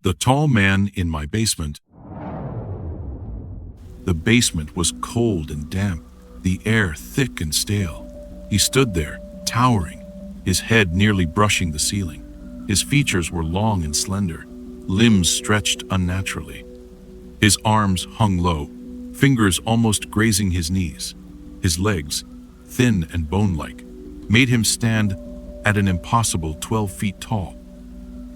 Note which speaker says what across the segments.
Speaker 1: The tall man in my basement. The basement was cold and damp, the air thick and stale. He stood there, towering, his head nearly brushing the ceiling. His features were long and slender, limbs stretched unnaturally. His arms hung low, fingers almost grazing his knees. His legs, thin and bone-like, made him stand at an impossible 12 feet tall.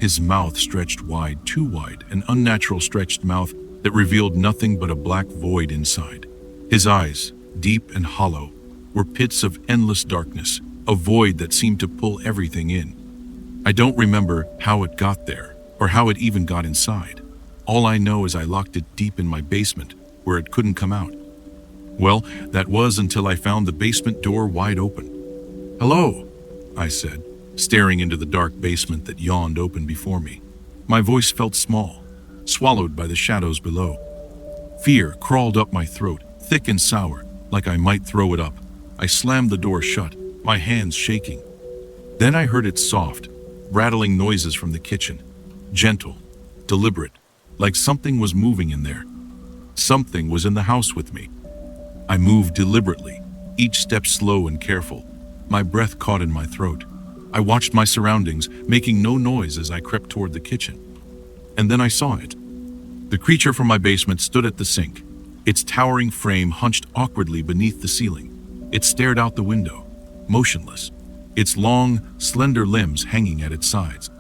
Speaker 1: His mouth stretched wide, too wide, an unnatural stretched mouth that revealed nothing but a black void inside. His eyes, deep and hollow, were pits of endless darkness, a void that seemed to pull everything in. I don't remember how it got there, or how it even got inside. All I know is I locked it deep in my basement, where it couldn't come out. Well, that was until I found the basement door wide open. "Hello," I said, staring into the dark basement that yawned open before me. My voice felt small, swallowed by the shadows below. Fear crawled up my throat, thick and sour, like I might throw it up. I slammed the door shut, my hands shaking. Then I heard its soft, rattling noises from the kitchen, gentle, deliberate, like something was moving in there. Something was in the house with me. I moved deliberately, each step slow and careful, my breath caught in my throat. I watched my surroundings, making no noise as I crept toward the kitchen. And then I saw it. The creature from my basement stood at the sink, its towering frame hunched awkwardly beneath the ceiling. It stared out the window, motionless, its long, slender limbs hanging at its sides.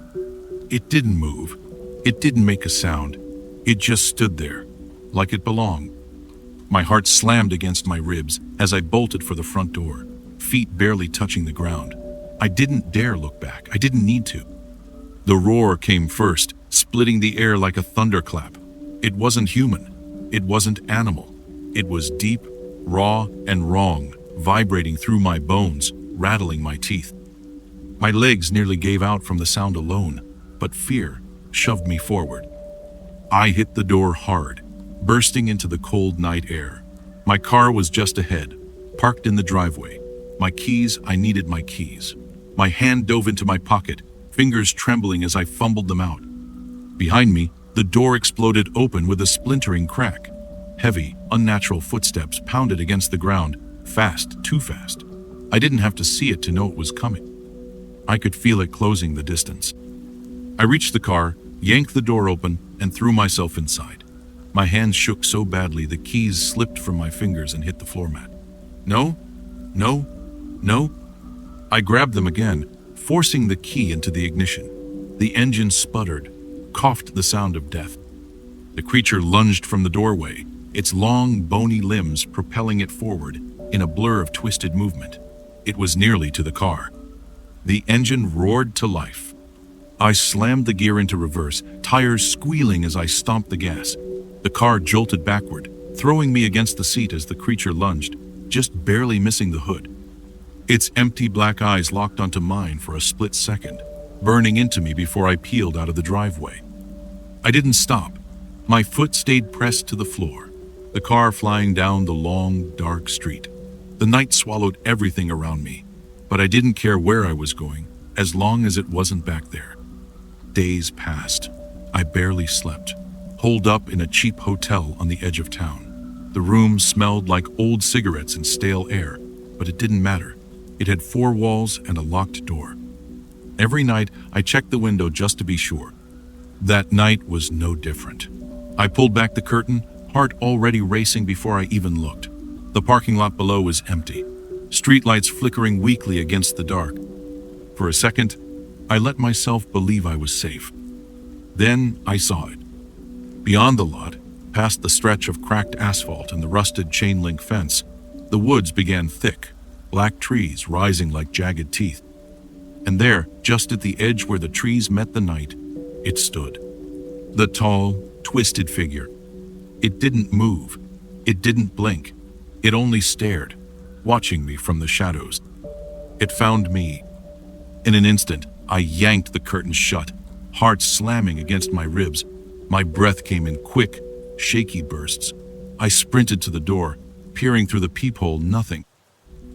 Speaker 1: It didn't move. It didn't make a sound. It just stood there, like it belonged. My heart slammed against my ribs as I bolted for the front door, feet barely touching the ground. I didn't dare look back. I didn't need to. The roar came first, splitting the air like a thunderclap. It wasn't human. It wasn't animal. It was deep, raw, and wrong, vibrating through my bones, rattling my teeth. My legs nearly gave out from the sound alone, but fear shoved me forward. I hit the door hard, bursting into the cold night air. My car was just ahead, parked in the driveway. I needed my keys. My hand dove into my pocket, fingers trembling as I fumbled them out. Behind me, the door exploded open with a splintering crack. Heavy, unnatural footsteps pounded against the ground, fast, too fast. I didn't have to see it to know it was coming. I could feel it closing the distance. I reached the car, yanked the door open, and threw myself inside. My hands shook so badly the keys slipped from my fingers and hit the floor mat. No, no, no. I grabbed them again, forcing the key into the ignition. The engine sputtered, coughed the sound of death. The creature lunged from the doorway, its long, bony limbs propelling it forward in a blur of twisted movement. It was nearly to the car. The engine roared to life. I slammed the gear into reverse, tires squealing as I stomped the gas. The car jolted backward, throwing me against the seat as the creature lunged, just barely missing the hood. Its empty black eyes locked onto mine for a split second, burning into me before I peeled out of the driveway. I didn't stop. My foot stayed pressed to the floor, the car flying down the long, dark street. The night swallowed everything around me, but I didn't care where I was going, as long as it wasn't back there. Days passed. I barely slept, holed up in a cheap hotel on the edge of town. The room smelled like old cigarettes and stale air, but it didn't matter. It had 4 walls and a locked door. Every night, I checked the window just to be sure. That night was no different. I pulled back the curtain, heart already racing before I even looked. The parking lot below was empty, streetlights flickering weakly against the dark. For a second, I let myself believe I was safe. Then I saw it. Beyond the lot, past the stretch of cracked asphalt and the rusted chain-link fence, the woods began thick, black trees rising like jagged teeth. And there, just at the edge where the trees met the night, it stood. The tall, twisted figure. It didn't move. It didn't blink. It only stared, watching me from the shadows. It found me. In an instant, I yanked the curtains shut, heart slamming against my ribs. My breath came in quick, shaky bursts. I sprinted to the door, peering through the peephole, nothing.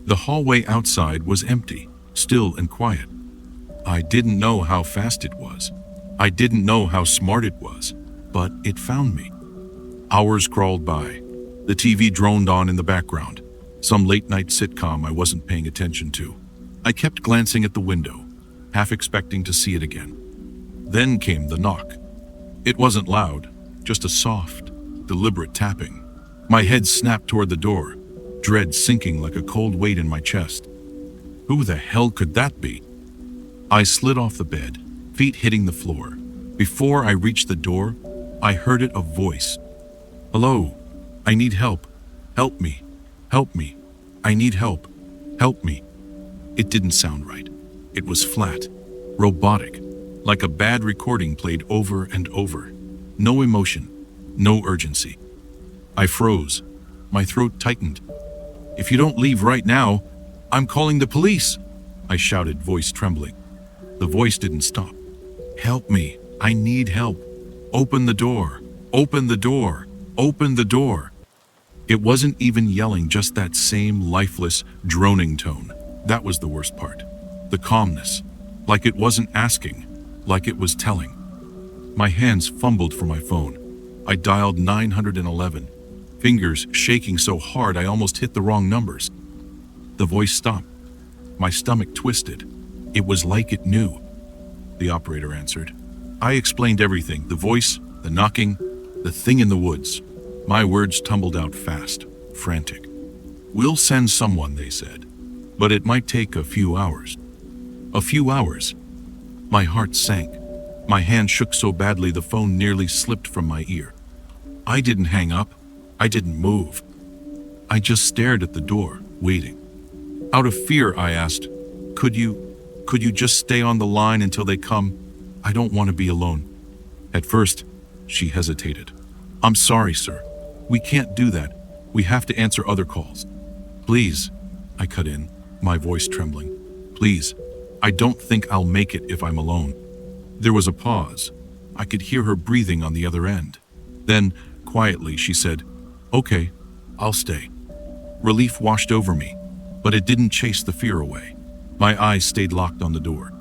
Speaker 1: The hallway outside was empty, still and quiet. I didn't know how fast it was. I didn't know how smart it was, but it found me. Hours crawled by. The TV droned on in the background, some late-night sitcom I wasn't paying attention to. I kept glancing at the window, half expecting to see it again. Then came the knock. It wasn't loud, just a soft, deliberate tapping. My head snapped toward the door, dread sinking like a cold weight in my chest. Who the hell could that be? I slid off the bed, feet hitting the floor. Before I reached the door, I heard a voice. "Hello, I need help. Help me. Help me. I need help. Help me." It didn't sound right. It was flat, robotic, like a bad recording played over and over. No emotion, no urgency. I froze. My throat tightened. "If you don't leave right now, I'm calling the police," I shouted, voice trembling. The voice didn't stop. "Help me. I need help. Open the door. Open the door. Open the door." It wasn't even yelling, just that same lifeless, droning tone. That was the worst part. The calmness. Like it wasn't asking, like it was telling. My hands fumbled for my phone. I dialed 911, fingers shaking so hard I almost hit the wrong numbers. The voice stopped. My stomach twisted. It was like it knew. The operator answered. I explained everything, the voice, the knocking, the thing in the woods. My words tumbled out fast, frantic. "We'll send someone," they said, "but it might take a few hours." A few hours. My heart sank. My hand shook so badly the phone nearly slipped from my ear. I didn't hang up. I didn't move. I just stared at the door, waiting. Out of fear, I asked, Could you just stay on the line until they come? I don't want to be alone." At first, she hesitated. "I'm sorry, sir. We can't do that. We have to answer other calls." "Please," I cut in, my voice trembling. "Please, I don't think I'll make it if I'm alone." There was a pause. I could hear her breathing on the other end. Then, quietly, she said, "Okay, I'll stay." Relief washed over me, but it didn't chase the fear away. My eyes stayed locked on the door.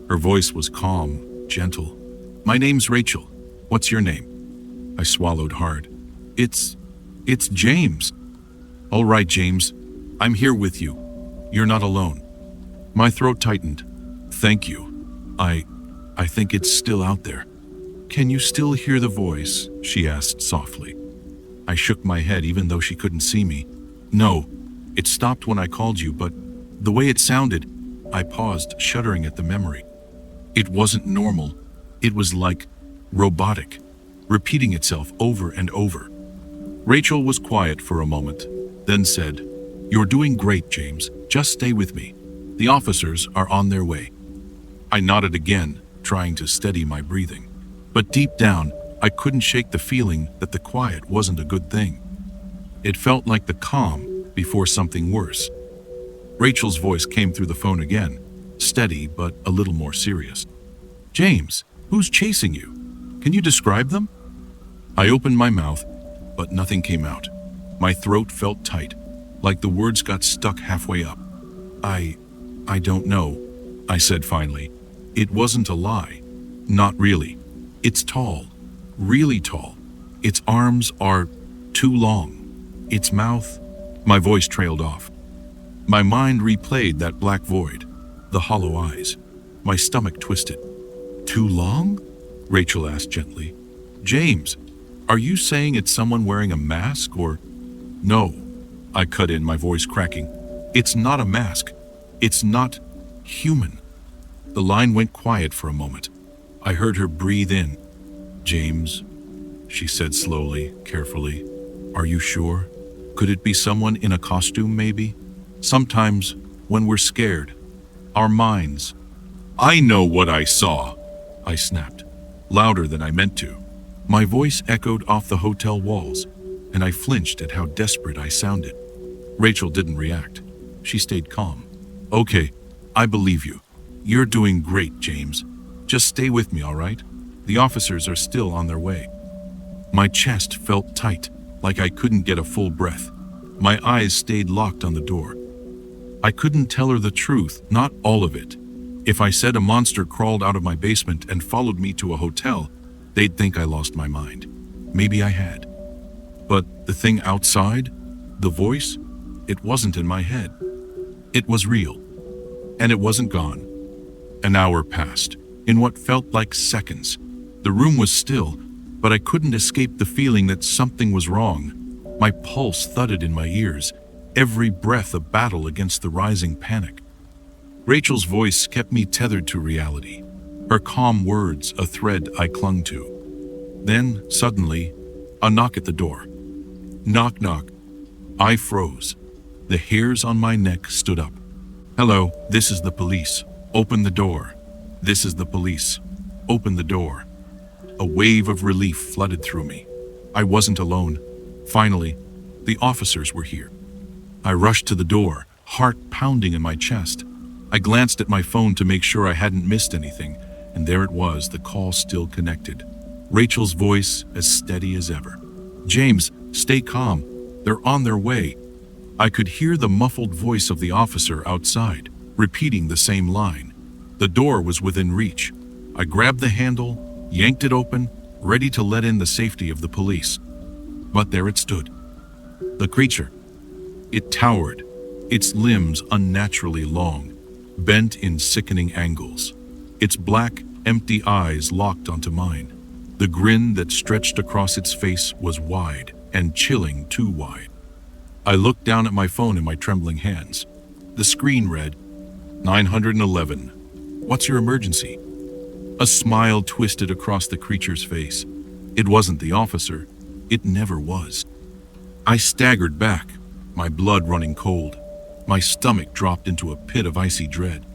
Speaker 1: Her voice was calm, gentle. "My name's Rachel. What's your name?" I swallowed hard. It's James." "All right, James. I'm here with you. You're not alone." My throat tightened. "Thank you. I think it's still out there." "Can you still hear the voice?" she asked softly. I shook my head even though she couldn't see me. "No, it stopped when I called you, but the way it sounded," I paused, shuddering at the memory. "It wasn't normal. It was like robotic, repeating itself over and over." Rachel was quiet for a moment, then said, "You're doing great, James. Just stay with me. The officers are on their way." I nodded again, trying to steady my breathing. But deep down, I couldn't shake the feeling that the quiet wasn't a good thing. It felt like the calm before something worse. Rachel's voice came through the phone again, steady but a little more serious. "James, who's chasing you? Can you describe them?" I opened my mouth, but nothing came out. My throat felt tight, like the words got stuck halfway up. I don't know," I said finally. "It wasn't a lie. Not really. It's tall, really tall. Its arms are too long. Its mouth..." My voice trailed off. My mind replayed that black void, the hollow eyes. My stomach twisted. "Too long?" Rachel asked gently. "James, are you saying it's someone wearing a mask or..." "No," I cut in, my voice cracking. "It's not a mask. It's not human." The line went quiet for a moment. I heard her breathe in. "James," she said slowly, carefully. "Are you sure? Could it be someone in a costume, maybe? Sometimes, when we're scared, our minds..." "I know what I saw," I snapped, louder than I meant to. My voice echoed off the hotel walls, and I flinched at how desperate I sounded. Rachel didn't react. She stayed calm. "Okay, I believe you. You're doing great, James. Just stay with me, all right? The officers are still on their way." My chest felt tight, like I couldn't get a full breath. My eyes stayed locked on the door. I couldn't tell her the truth, not all of it. If I said a monster crawled out of my basement and followed me to a hotel, they'd think I lost my mind. Maybe I had. But the thing outside, the voice, it wasn't in my head. It was real. And it wasn't gone. An hour passed, in what felt like seconds. The room was still, but I couldn't escape the feeling that something was wrong. My pulse thudded in my ears, every breath a battle against the rising panic. Rachel's voice kept me tethered to reality, her calm words a thread I clung to. Then, suddenly, a knock at the door. Knock, knock. I froze. The hairs on my neck stood up. Hello, this is the police. Open the door. This is the police. Open the door. A wave of relief flooded through me. I wasn't alone. Finally, the officers were here. I rushed to the door, heart pounding in my chest. I glanced at my phone to make sure I hadn't missed anything, and there it was, the call still connected. Rachel's voice as steady as ever. James, stay calm. They're on their way. I could hear the muffled voice of the officer outside, repeating the same line. The door was within reach. I grabbed the handle, yanked it open, ready to let in the safety of the police. But there it stood. The creature. It towered, its limbs unnaturally long, bent in sickening angles. Its black, empty eyes locked onto mine. The grin that stretched across its face was wide, and chilling too wide. I looked down at my phone in my trembling hands. The screen read, 911. What's your emergency? A smile twisted across the creature's face. It wasn't the officer. It never was. I staggered back, my blood running cold. My stomach dropped into a pit of icy dread.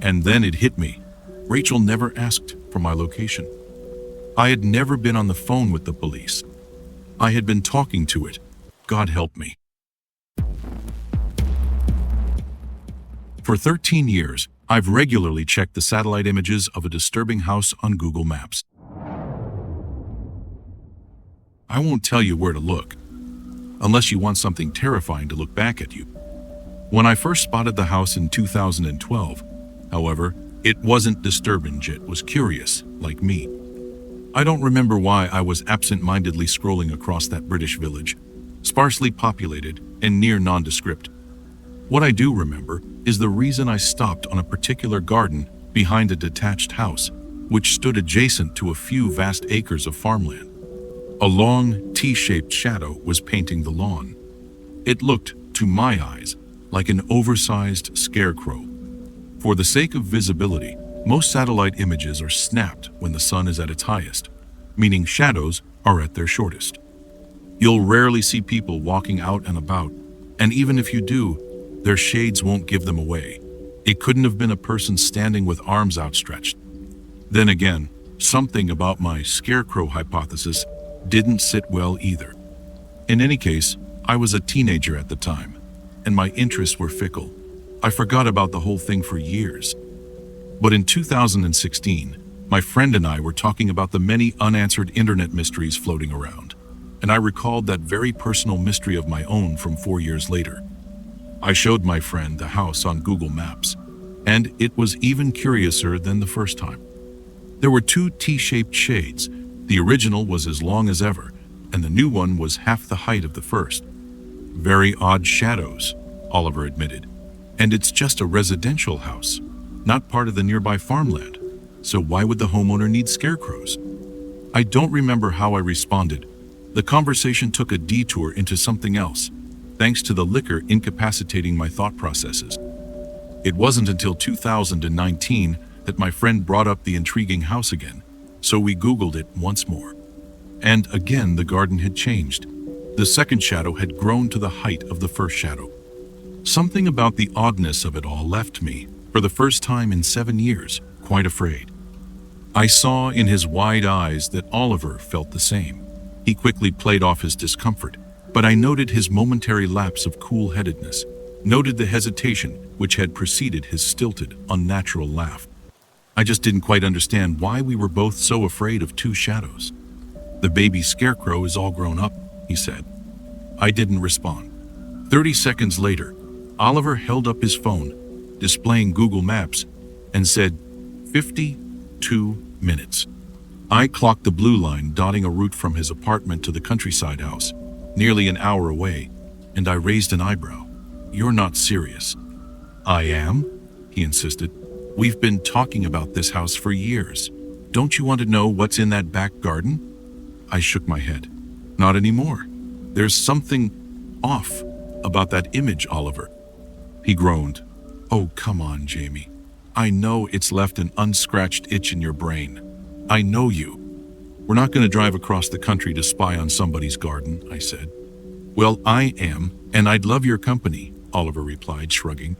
Speaker 1: And then it hit me. Rachel never asked for my location. I had never been on the phone with the police. I had been talking to it. God help me. For 13 years, I've regularly checked the satellite images of a disturbing house on Google Maps. I won't tell you where to look, unless you want something terrifying to look back at you. When I first spotted the house in 2012, however, it wasn't disturbing, it was curious, like me. I don't remember why I was absent-mindedly scrolling across that British village, sparsely populated and near nondescript. What I do remember is the reason I stopped on a particular garden behind a detached house, which stood adjacent to a few vast acres of farmland. A long, T-shaped shadow was painting the lawn. It looked, to my eyes, like an oversized scarecrow. For the sake of visibility, most satellite images are snapped when the sun is at its highest, meaning shadows are at their shortest. You'll rarely see people walking out and about, and even if you do, their shades won't give them away. It couldn't have been a person standing with arms outstretched. Then again, something about my scarecrow hypothesis didn't sit well either. In any case, I was a teenager at the time, and my interests were fickle. I forgot about the whole thing for years. But in 2016, my friend and I were talking about the many unanswered internet mysteries floating around, and I recalled that very personal mystery of my own from 4 years later. I showed my friend the house on Google Maps, and it was even curiouser than the first time. There were two T-shaped shades. The original was as long as ever, and the new one was half the height of the first. Very odd shadows, Oliver admitted. And it's just a residential house, not part of the nearby farmland. So why would the homeowner need scarecrows? I don't remember how I responded. The conversation took a detour into something else, thanks to the liquor incapacitating my thought processes. It wasn't until 2019 that my friend brought up the intriguing house again, so we Googled it once more. And again the garden had changed. The second shadow had grown to the height of the first shadow. Something about the oddness of it all left me, for the first time in 7 years, quite afraid. I saw in his wide eyes that Oliver felt the same. He quickly played off his discomfort, but I noted his momentary lapse of cool-headedness, noted the hesitation which had preceded his stilted, unnatural laugh. I just didn't quite understand why we were both so afraid of two shadows. The baby scarecrow is all grown up, he said. I didn't respond. 30 seconds later, Oliver held up his phone, displaying Google Maps, and said, 52 minutes. I clocked the blue line dotting a route from his apartment to the countryside house, nearly an hour away, and I raised an eyebrow. You're not serious. I am, he insisted. We've been talking about this house for years. Don't you want to know what's in that back garden? I shook my head. Not anymore. There's something off about that image, Oliver. He groaned. Oh, come on, Jamie. I know it's left an unscratched itch in your brain. I know you. We're not going to drive across the country to spy on somebody's garden, I said. Well, I am, and I'd love your company, Oliver replied, shrugging.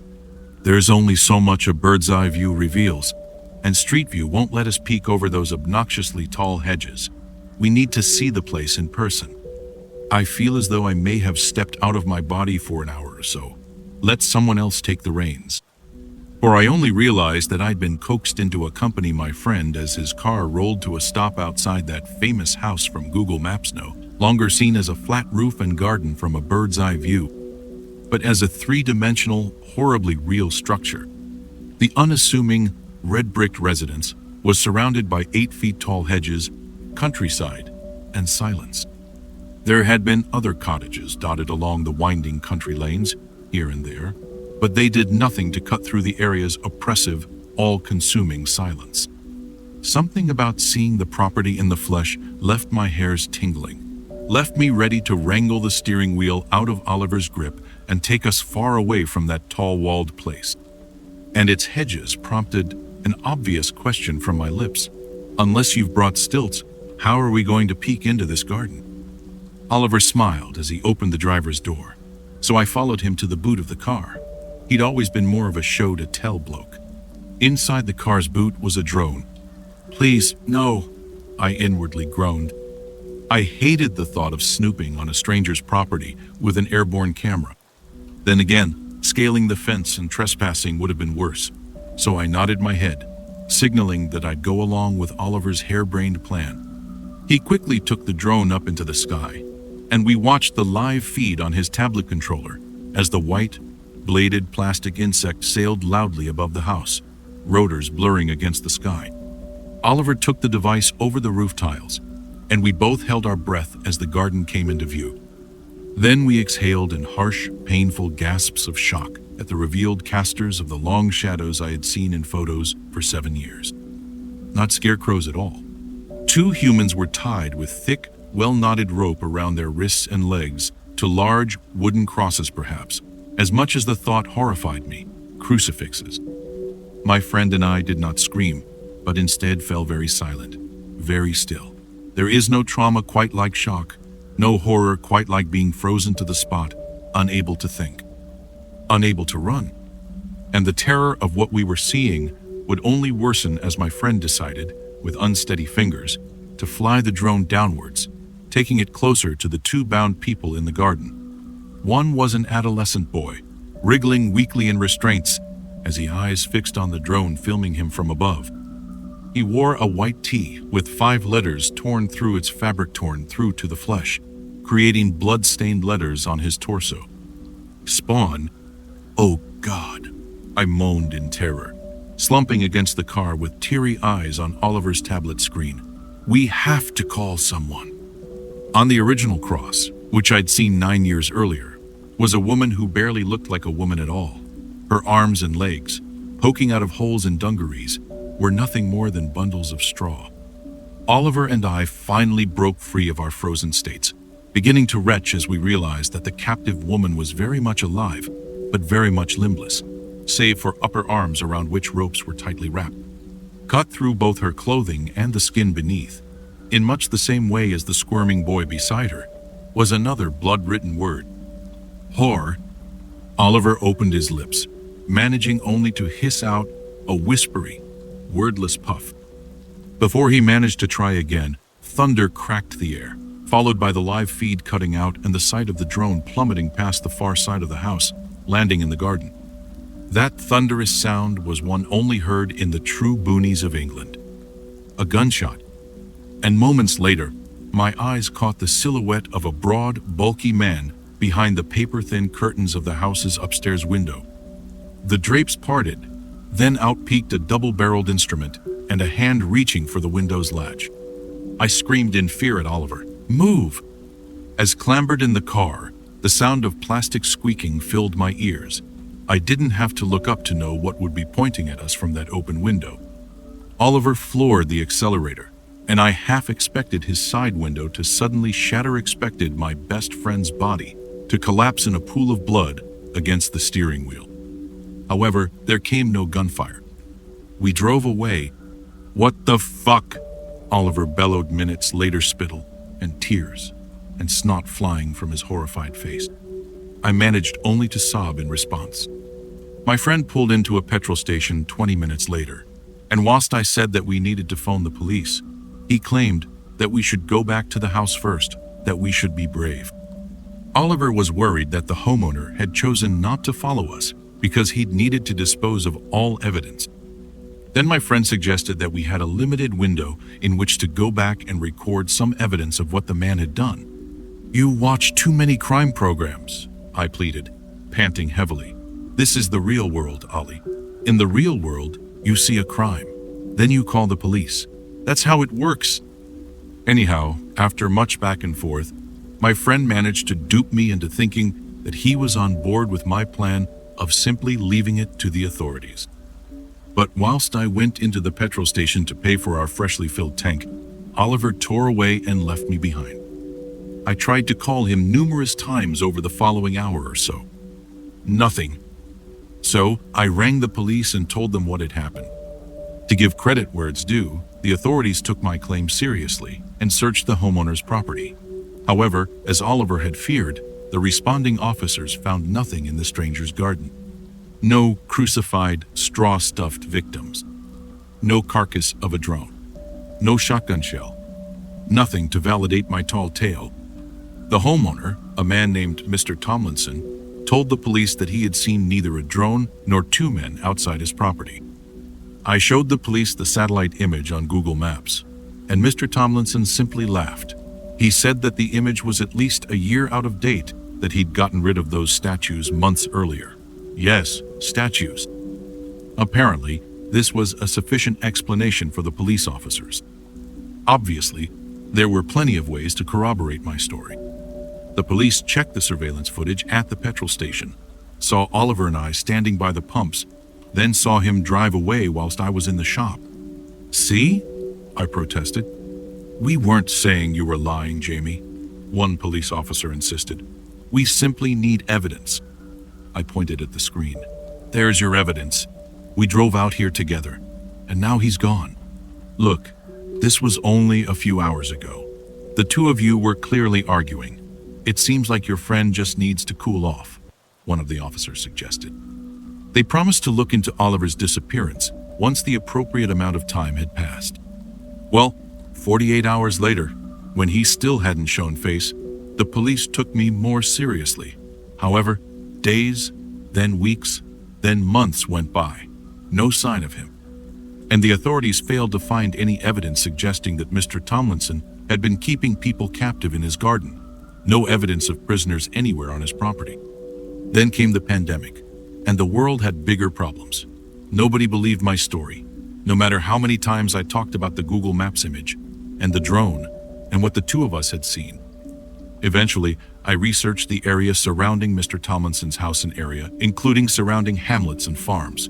Speaker 1: There's only so much a bird's eye view reveals, and street view won't let us peek over those obnoxiously tall hedges. We need to see the place in person. I feel as though I may have stepped out of my body for an hour or so. Let someone else take the reins. For I only realized that I'd been coaxed in to accompany my friend as his car rolled to a stop outside that famous house from Google Maps, no longer seen as a flat roof and garden from a bird's eye view, but as a three-dimensional, horribly real structure. The unassuming, red-bricked residence was surrounded by 8-feet-tall hedges, countryside, and silence. There had been other cottages dotted along the winding country lanes, here and there, but they did nothing to cut through the area's oppressive, all-consuming silence. Something about seeing the property in the flesh left my hairs tingling, left me ready to wrangle the steering wheel out of Oliver's grip and take us far away from that tall-walled place. And its hedges prompted an obvious question from my lips. Unless you've brought stilts, how are we going to peek into this garden? Oliver smiled as he opened the driver's door, so I followed him to the boot of the car. He'd always been more of a show-to-tell bloke. Inside the car's boot was a drone. Please, no, I inwardly groaned. I hated the thought of snooping on a stranger's property with an airborne camera. Then again, scaling the fence and trespassing would have been worse, so I nodded my head, signaling that I'd go along with Oliver's harebrained plan. He quickly took the drone up into the sky, and we watched the live feed on his tablet controller as the white, bladed plastic insect sailed loudly above the house, rotors blurring against the sky. Oliver took the device over the roof tiles, and we both held our breath as the garden came into view. Then we exhaled in harsh, painful gasps of shock at the revealed casters of the long shadows I had seen in photos for 7 years. Not scarecrows at all. 2 humans were tied with thick, well-knotted rope around their wrists and legs to large, wooden crosses perhaps. As much as the thought horrified me, crucifixes. My friend and I did not scream, but instead fell very silent, very still. There is no trauma quite like shock, no horror quite like being frozen to the spot, unable to think, unable to run. And the terror of what we were seeing would only worsen as my friend decided, with unsteady fingers, to fly the drone downwards, taking it closer to the 2 bound people in the garden. One was an adolescent boy, wriggling weakly in restraints as he eyes fixed on the drone filming him from above. He wore a white tee with 5 letters torn through its fabric torn through to the flesh, creating blood-stained letters on his torso. Spawn. Oh God, I moaned in terror, slumping against the car with teary eyes on Oliver's tablet screen. We have to call someone. On the original cross, which I'd seen 9 years earlier, was a woman who barely looked like a woman at all. Her arms and legs, poking out of holes in dungarees, were nothing more than bundles of straw. Oliver and I finally broke free of our frozen states, beginning to retch as we realized that the captive woman was very much alive, but very much limbless, save for upper arms around which ropes were tightly wrapped. Cut through both her clothing and the skin beneath, in much the same way as the squirming boy beside her, was another blood-written word. Whore. Oliver opened his lips, managing only to hiss out a whispery, wordless puff. Before he managed to try again, thunder cracked the air, followed by the live feed cutting out and the sight of the drone plummeting past the far side of the house, landing in the garden. That thunderous sound was one only heard in the true boonies of England. A gunshot. And moments later, my eyes caught the silhouette of a broad, bulky man behind the paper-thin curtains of the house's upstairs window. The drapes parted, Then out peeked a double-barreled instrument and a hand reaching for the window's latch. I screamed in fear at Oliver. "Move!" As clambered in the car, the sound of plastic squeaking filled my ears. I didn't have to look up to know what would be pointing at us from that open window. Oliver floored the accelerator, and I half expected his side window to suddenly shatter, expected my best friend's body to collapse in a pool of blood against the steering wheel. However, there came no gunfire. We drove away. "What the fuck?" Oliver bellowed minutes later, spittle and tears and snot flying from his horrified face. I managed only to sob in response. My friend pulled into a petrol station 20 minutes later, and whilst I said that we needed to phone the police, he claimed that we should go back to the house first, that we should be brave. Oliver was worried that the homeowner had chosen not to follow us because he'd needed to dispose of all evidence. Then my friend suggested that we had a limited window in which to go back and record some evidence of what the man had done. "You watch too many crime programs," I pleaded, panting heavily. "This is the real world, Ollie. In the real world, you see a crime. Then you call the police. That's how it works." Anyhow, after much back and forth, my friend managed to dupe me into thinking that he was on board with my plan of simply leaving it to the authorities. But whilst I went into the petrol station to pay for our freshly filled tank, Oliver tore away and left me behind. I tried to call him numerous times over the following hour or so. Nothing. So I rang the police and told them what had happened. To give credit where it's due, the authorities took my claim seriously and searched the homeowner's property. However, as Oliver had feared, the responding officers found nothing in the stranger's garden. No crucified, straw-stuffed victims. No carcass of a drone. No shotgun shell. Nothing to validate my tall tale. The homeowner, a man named Mr. Tomlinson, told the police that he had seen neither a drone nor two men outside his property. I showed the police the satellite image on Google Maps, and Mr. Tomlinson simply laughed. He said that the image was at least a year out of date, that he'd gotten rid of those statues months earlier. Yes, statues. Apparently, this was a sufficient explanation for the police officers. Obviously, there were plenty of ways to corroborate my story. The police checked the surveillance footage at the petrol station, saw Oliver and I standing by the pumps, then saw him drive away whilst I was in the shop. "See?" I protested. "We weren't saying you were lying, Jamie," one police officer insisted. "We simply need evidence." I pointed at the screen. "There's your evidence. We drove out here together, and now he's gone. Look, this was only a few hours ago. The two of you were clearly arguing. It seems like your friend just needs to cool off," one of the officers suggested. They promised to look into Oliver's disappearance once the appropriate amount of time had passed. Well, 48 hours later, when he still hadn't shown face, the police took me more seriously. However, days, then weeks, then months went by. No sign of him. And the authorities failed to find any evidence suggesting that Mr. Tomlinson had been keeping people captive in his garden. No evidence of prisoners anywhere on his property. Then came the pandemic, and the world had bigger problems. Nobody believed my story, no matter how many times I talked about the Google Maps image, and the drone, and what the two of us had seen. Eventually, I researched the area surrounding Mr. Tomlinson's house and area, including surrounding hamlets and farms,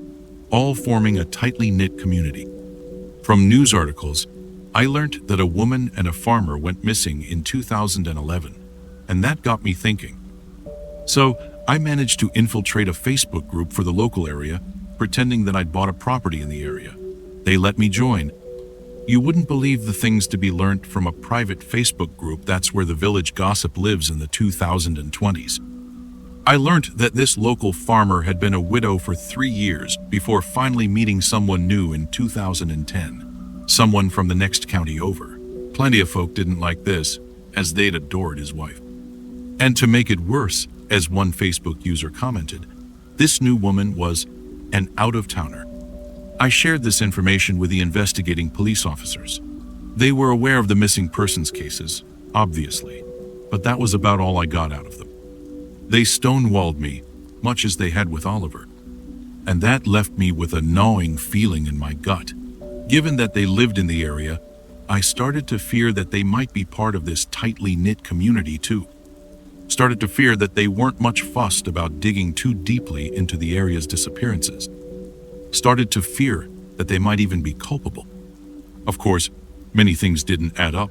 Speaker 1: all forming a tightly knit community. From news articles, I learned that a woman and a farmer went missing in 2011, and that got me thinking. So, I managed to infiltrate a Facebook group for the local area, pretending that I'd bought a property in the area. They let me join. You wouldn't believe the things to be learnt from a private Facebook group that's where the village gossip lives in the 2020s. I learnt that this local farmer had been a widow for 3 years before finally meeting someone new in 2010. Someone from the next county over. Plenty of folk didn't like this, as they'd adored his wife. And to make it worse, as one Facebook user commented, this new woman was an out-of-towner. I shared this information with the investigating police officers. They were aware of the missing persons cases, obviously, but that was about all I got out of them. They stonewalled me, much as they had with Oliver. and that left me with a gnawing feeling in my gut. Given that they lived in the area, I started to fear that they might be part of this tightly knit community too. Started to fear that they weren't much fussed about digging too deeply into the area's disappearances. Started to fear that they might even be culpable. Of course, many things didn't add up.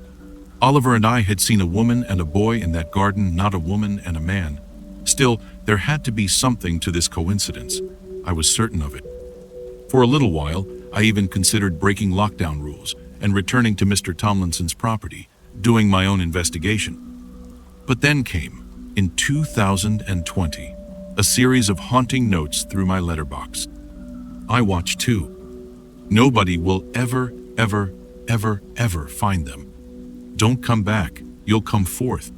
Speaker 1: Oliver and I had seen a woman and a boy in that garden, not a woman and a man. Still, there had to be something to this coincidence. I was certain of it. For a little while, I even considered breaking lockdown rules and returning to Mr. Tomlinson's property, doing my own investigation. But then came, in 2020, a series of haunting notes through my letterbox. I watched too. Nobody will ever find them. Don't come back, you'll come forth.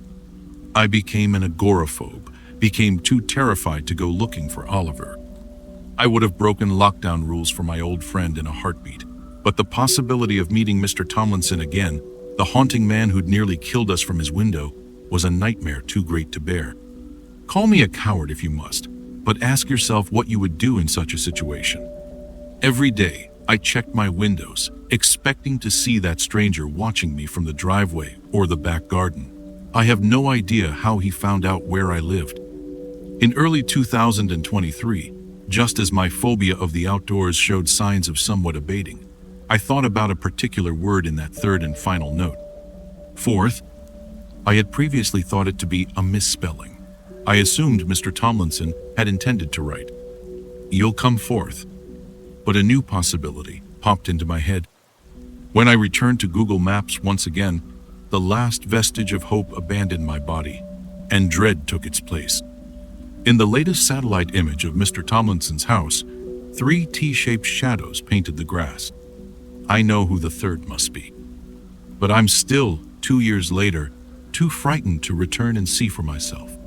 Speaker 1: I became an agoraphobe, became too terrified to go looking for Oliver. I would have broken lockdown rules for my old friend in a heartbeat, but the possibility of meeting Mr. Tomlinson again, the haunting man who'd nearly killed us from his window, was a nightmare too great to bear. Call me a coward if you must, but ask yourself what you would do in such a situation. Every day, I checked my windows, expecting to see that stranger watching me from the driveway or the back garden. I have no idea how he found out where I lived. In early 2023, just as my phobia of the outdoors showed signs of somewhat abating, I thought about a particular word in that third and final note. Fourth, I had previously thought it to be a misspelling. I assumed Mr. Tomlinson had intended to write, "You'll come forth." But a new possibility popped into my head. When I returned to Google Maps once again, the last vestige of hope abandoned my body, and dread took its place. In the latest satellite image of Mr. Tomlinson's house, 3 T-shaped shadows painted the grass. I know who the third must be. But I'm still, 2 years later, too frightened to return and see for myself.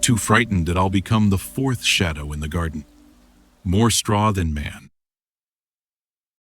Speaker 1: Too frightened that I'll become the 4th shadow in the garden. More straw than man.